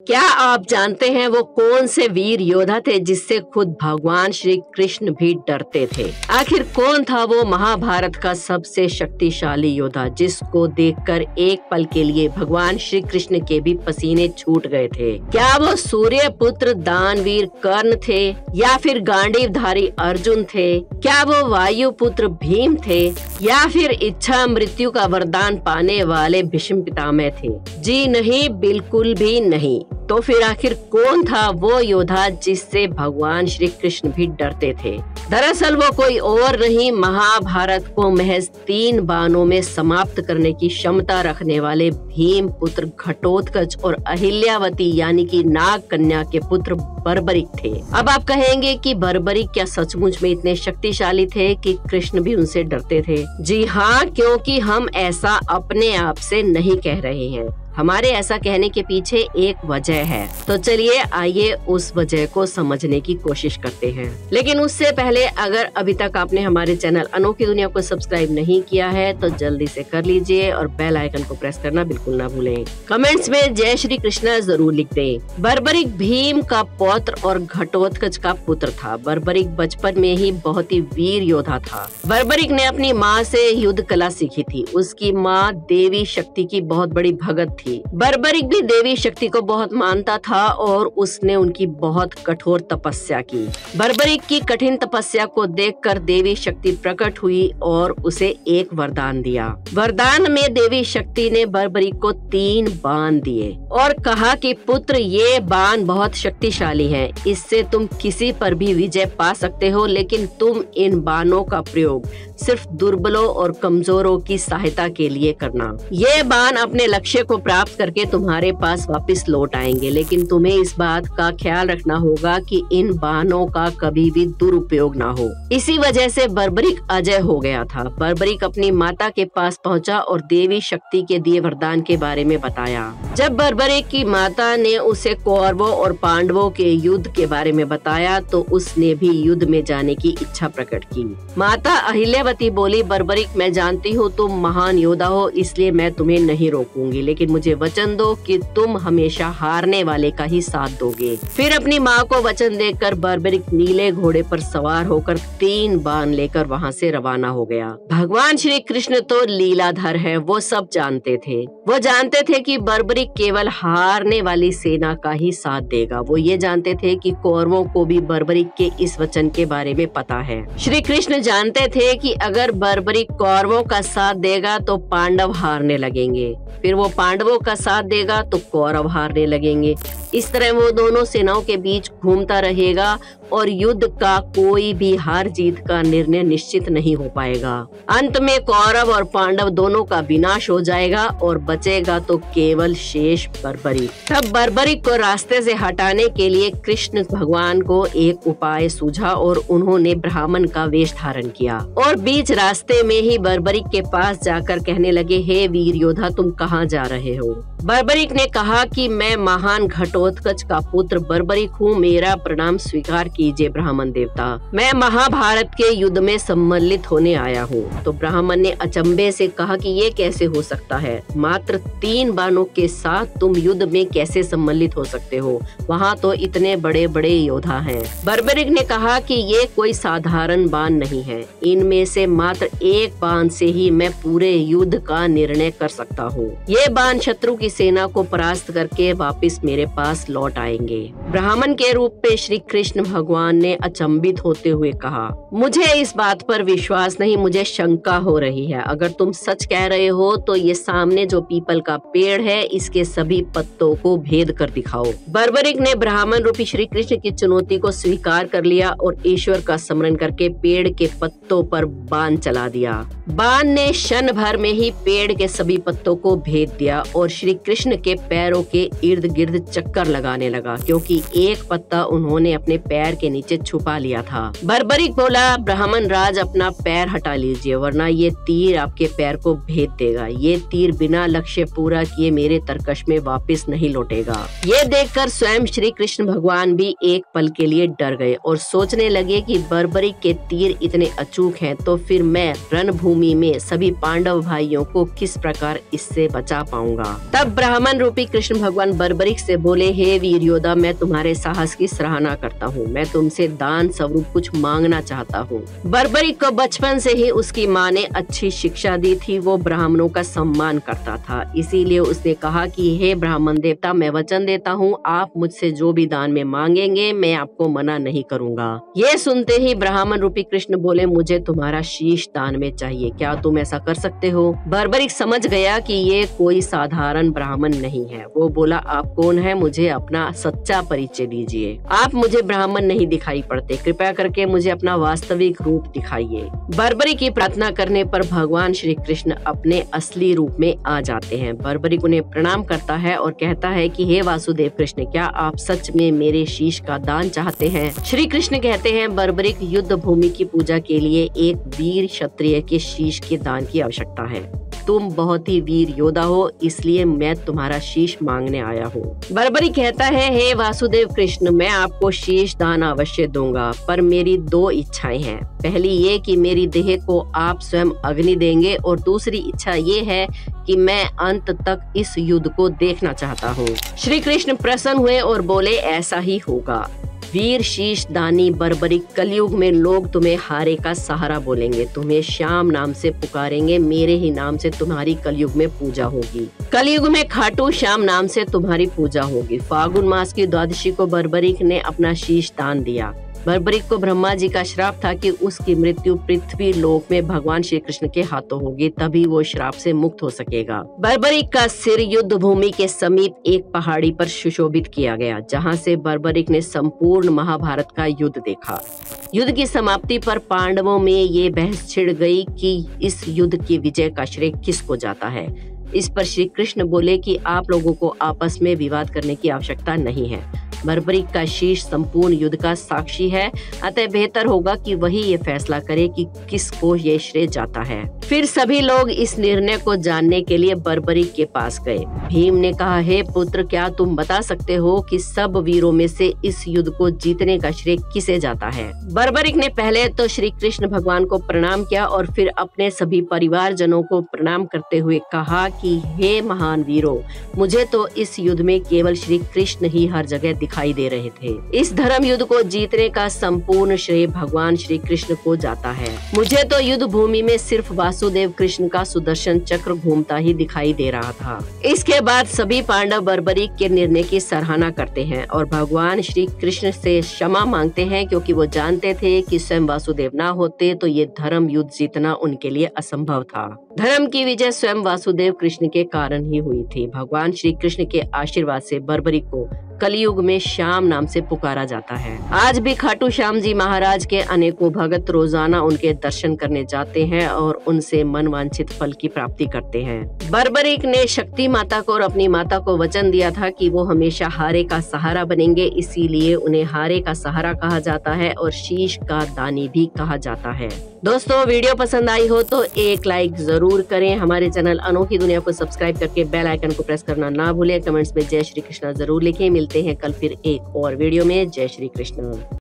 क्या आप जानते हैं वो कौन से वीर योद्धा थे जिससे खुद भगवान श्री कृष्ण भी डरते थे? आखिर कौन था वो महाभारत का सबसे शक्तिशाली योद्धा जिसको देखकर एक पल के लिए भगवान श्री कृष्ण के भी पसीने छूट गए थे? क्या वो सूर्य पुत्र दानवीर कर्ण थे या फिर गांडीवधारी अर्जुन थे? क्या वो वायु पुत्र भीम थे या फिर इच्छा मृत्यु का वरदान पाने वाले भीष्म पितामह थे? जी नहीं, बिल्कुल भी नहीं। तो फिर आखिर कौन था वो योद्धा जिससे भगवान श्री कृष्ण भी डरते थे? दरअसल वो कोई और नहीं, महाभारत को महज 3 बाणों में समाप्त करने की क्षमता रखने वाले भीम पुत्र घटोत्कच और अहिल्यावती यानी कि नाग कन्या के पुत्र बर्बरिक थे। अब आप कहेंगे कि बर्बरिक क्या सचमुच में इतने शक्तिशाली थे कि कृष्ण भी उनसे डरते थे? जी हाँ, क्योंकि हम ऐसा अपने आप से नहीं कह रहे हैं। हमारे ऐसा कहने के पीछे एक वजह है, तो चलिए आइए उस वजह को समझने की कोशिश करते हैं। लेकिन उससे पहले अगर अभी तक आपने हमारे चैनल अनोखी दुनिया को सब्सक्राइब नहीं किया है तो जल्दी से कर लीजिए और बेल आइकन को प्रेस करना बिल्कुल ना भूलें। कमेंट्स में जय श्री कृष्णा जरूर लिख दें। बर्बरिक भीम का पौत्र और घटोत्कच का पुत्र था। बर्बरिक बचपन में ही बहुत ही वीर योद्धा था। बर्बरिक ने अपनी माँ से युद्ध कला सीखी थी। उसकी माँ देवी शक्ति की बहुत बड़ी भगत थी। बर्बरिक भी देवी शक्ति को बहुत मानता था और उसने उनकी बहुत कठोर तपस्या की। बर्बरिक की कठिन तपस्या को देखकर देवी शक्ति प्रकट हुई और उसे एक वरदान दिया। वरदान में देवी शक्ति ने बर्बरिक को 3 बाण दिए और कहा कि पुत्र, ये बाण बहुत शक्तिशाली हैं। इससे तुम किसी पर भी विजय पा सकते हो, लेकिन तुम इन बाणों का प्रयोग सिर्फ दुर्बलों और कमजोरों की सहायता के लिए करना। ये बाण अपने लक्ष्य को प्राप्त करके तुम्हारे पास वापस लौट आएंगे, लेकिन तुम्हें इस बात का ख्याल रखना होगा कि इन बाणों का कभी भी दुरुपयोग ना हो। इसी वजह से बर्बरिक अजय हो गया था। बर्बरिक अपनी माता के पास पहुंचा और देवी शक्ति के दिए वरदान के बारे में बताया। जब बर्बरिक की माता ने उसे कौरवों और पांडवों के युद्ध के बारे में बताया तो उसने भी युद्ध में जाने की इच्छा प्रकट की। माता अहिल्यावती बोली, बर्बरिक, मैं जानती हूँ तुम महान योद्धा हो, इसलिए मैं तुम्हें नहीं रोकूंगी, लेकिन मुझे वचन दो कि तुम हमेशा हारने वाले का ही साथ दोगे। फिर अपनी माँ को वचन देकर बर्बरिक नीले घोड़े पर सवार होकर 3 बाण लेकर वहाँ से रवाना हो गया। भगवान श्री कृष्ण तो लीलाधर है, वो सब जानते थे। वो जानते थे कि बर्बरिक केवल हारने वाली सेना का ही साथ देगा। वो ये जानते थे कि कौरवों को भी बर्बरिक के इस वचन के बारे में पता है। श्री कृष्ण जानते थे कि अगर बर्बरिक कौरवों का साथ देगा तो पांडव हारने लगेंगे, फिर वो पांडवों का साथ देगा तो कौरव हारने लगेंगे। इस तरह वो दोनों सेनाओं के बीच घूमता रहेगा और युद्ध का कोई भी हार जीत का निर्णय निश्चित नहीं हो पाएगा। अंत में कौरव और पांडव दोनों का विनाश हो जाएगा और बचेगा तो केवल शेष बर्बरिक। तब बर्बरिक को रास्ते से हटाने के लिए कृष्ण भगवान को एक उपाय सूझा और उन्होंने ब्राह्मण का वेश धारण किया और बीच रास्ते में ही बर्बरिक के पास जाकर कहने लगे, हे वीर योद्धा, तुम कहाँ जा रहे हो? बर्बरिक ने कहा कि मैं महान घटोत्कच का पुत्र बर्बरिक हूँ, मेरा प्रणाम स्वीकार कीजिए ब्राह्मण देवता। मैं महाभारत के युद्ध में सम्मिलित होने आया हूँ। तो ब्राह्मण ने अचंभे से कहा कि ये कैसे हो सकता है? मात्र 3 बाणों के साथ तुम युद्ध में कैसे सम्मिलित हो सकते हो? वहाँ तो इतने बड़े बड़े योद्धा हैं। बर्बरिक ने कहा कि ये कोई साधारण बाण नहीं है, इनमें से मात्र 1 बाण से ही मैं पूरे युद्ध का निर्णय कर सकता हूँ। ये बाण शत्रु की सेना को परास्त करके वापस मेरे पास लौट आएंगे। ब्राह्मण के रूप में श्री कृष्ण भगवान ने अचंभित होते हुए कहा, मुझे इस बात पर विश्वास नहीं, मुझे शंका हो रही है। अगर तुम सच कह रहे हो तो ये सामने जो पीपल का पेड़ है, इसके सभी पत्तों को भेद कर दिखाओ। बर्बरिक ने ब्राह्मण रूपी श्री कृष्ण की चुनौती को स्वीकार कर लिया और ईश्वर का स्मरण करके पेड़ के पत्तों पर बाण चला दिया। बाण ने क्षण भर में ही पेड़ के सभी पत्तों को भेद दिया और श्री कृष्ण के पैरों के इर्द गिर्द चक्कर लगाने लगा, क्योंकि एक पत्ता उन्होंने अपने पैर के नीचे छुपा लिया था। बर्बरिक बोला, ब्राह्मण राज, अपना पैर हटा लीजिए, वरना ये तीर आपके पैर को भेद देगा। ये तीर बिना लक्ष्य पूरा किए मेरे तरकश में वापस नहीं लौटेगा। ये देखकर स्वयं श्री कृष्ण भगवान भी एक पल के लिए डर गए और सोचने लगे कि बर्बरिक के तीर इतने अचूक हैं, तो फिर मैं रणभूमि में सभी पांडव भाइयों को किस प्रकार इससे बचा पाऊंगा। होगा। तब ब्राह्मण रूपी कृष्ण भगवान बर्बरिक से बोले, हे वीर योद्धा, मैं तुम्हारे साहस की सराहना करता हूँ। मैं तुमसे दान स्वरूप कुछ मांगना चाहता हूँ। बर्बरिक को बचपन से ही उसकी माँ ने अच्छी शिक्षा दी थी। वो ब्राह्मणों का सम्मान करता था, इसीलिए उसने कहा कि हे ब्राह्मण देवता, मैं वचन देता हूँ, आप मुझसे जो भी दान में मांगेंगे मैं आपको मना नहीं करूँगा। ये सुनते ही ब्राह्मण रूपी कृष्ण बोले, मुझे तुम्हारा शीश दान में चाहिए, क्या तुम ऐसा कर सकते हो? बर्बरिक समझ गया कि ये कोई साधारण ब्राह्मण नहीं है। वो बोला, आप कौन है? मुझे अपना सच्चा परिचय दीजिए। आप मुझे ब्राह्मण नहीं दिखाई पड़ते, कृपया करके मुझे अपना वास्तविक रूप दिखाइए। बर्बरिक की प्रार्थना करने पर भगवान श्री कृष्ण अपने असली रूप में आ जाते हैं। बर्बरिक उन्हें प्रणाम करता है और कहता है कि हे वासुदेव कृष्ण, क्या आप सच में मेरे शीश का दान चाहते हैं? श्री कृष्ण कहते हैं, बर्बरिक, युद्ध भूमि की पूजा के लिए एक वीर क्षत्रिय के शीश के दान की आवश्यकता है। तुम बहुत ही वीर योद्धा हो, इसलिए मैं तुम्हारा शीश मांगने आया हूँ। बर्बरिक कहता है, हे वासुदेव कृष्ण, मैं आपको शीश दान अवश्य दूंगा, पर मेरी दो इच्छाएं हैं। पहली ये कि मेरी देह को आप स्वयं अग्नि देंगे, और दूसरी इच्छा ये है कि मैं अंत तक इस युद्ध को देखना चाहता हूँ। श्री कृष्ण प्रसन्न हुए और बोले, ऐसा ही होगा। वीर शीश दानी बर्बरिक, कलयुग में लोग तुम्हें हारे का सहारा बोलेंगे, तुम्हें श्याम नाम से पुकारेंगे, मेरे ही नाम से तुम्हारी कलयुग में पूजा होगी। कलयुग में खाटू श्याम नाम से तुम्हारी पूजा होगी। फागुन मास की द्वादशी को बर्बरिक ने अपना शीश दान दिया। बर्बरिक को ब्रह्मा जी का श्राप था कि उसकी मृत्यु पृथ्वी लोक में भगवान श्री कृष्ण के हाथों होगी, तभी वो श्राप से मुक्त हो सकेगा। बर्बरिक का सिर युद्ध भूमि के समीप एक पहाड़ी पर सुशोभित किया गया, जहां से बर्बरिक ने संपूर्ण महाभारत का युद्ध देखा। युद्ध की समाप्ति पर पांडवों में ये बहस छिड़ गई कि इस युद्ध की विजय का श्रेय किसको जाता है। इस पर श्री कृष्ण बोले कि आप लोगों को आपस में विवाद करने की आवश्यकता नहीं है। बर्बरिक का शीश संपूर्ण युद्ध का साक्षी है, अतः बेहतर होगा कि वही ये फैसला करे कि किसको ये श्रेय जाता है। फिर सभी लोग इस निर्णय को जानने के लिए बर्बरिक के पास गए। भीम ने कहा, हे पुत्र, क्या तुम बता सकते हो कि सब वीरों में से इस युद्ध को जीतने का श्रेय किसे जाता है? बर्बरिक ने पहले तो श्री कृष्ण भगवान को प्रणाम किया और फिर अपने सभी परिवारजनों को प्रणाम करते हुए कहा कि हे महान वीरों, मुझे तो इस युद्ध में केवल श्री कृष्ण ही हर जगह दिखाई दे रहे थे। इस धर्म युद्ध को जीतने का संपूर्ण श्रेय भगवान श्री कृष्ण को जाता है। मुझे तो युद्ध भूमि में सिर्फ वासुदेव कृष्ण का सुदर्शन चक्र घूमता ही दिखाई दे रहा था। इसके बाद सभी पांडव बर्बरिक के निर्णय की सराहना करते हैं और भगवान श्री कृष्ण से क्षमा मांगते हैं, क्योंकि वो जानते थे कि स्वयं वासुदेव ना होते तो ये धर्म युद्ध जीतना उनके लिए असंभव था। धर्म की विजय स्वयं वासुदेव कृष्ण के कारण ही हुई थी। भगवान श्री कृष्ण के आशीर्वाद से बर्बरिक को कलयुग में श्याम नाम से पुकारा जाता है। आज भी खाटू श्याम जी महाराज के अनेकों भक्त रोजाना उनके दर्शन करने जाते हैं और उनसे मनवांछित फल की प्राप्ति करते हैं। बर्बरिक ने शक्ति माता को और अपनी माता को वचन दिया था कि वो हमेशा हारे का सहारा बनेंगे, इसीलिए उन्हें हारे का सहारा कहा जाता है और शीश का दानी भी कहा जाता है। दोस्तों, वीडियो पसंद आई हो तो एक लाइक जरूर करें। हमारे चैनल अनोखी दुनिया को सब्सक्राइब करके बेल आइकन को प्रेस करना ना भूलें। कमेंट्स में जय श्री कृष्णा जरूर लिखें। मिलते हैं कल फिर एक और वीडियो में। जय श्री कृष्ण।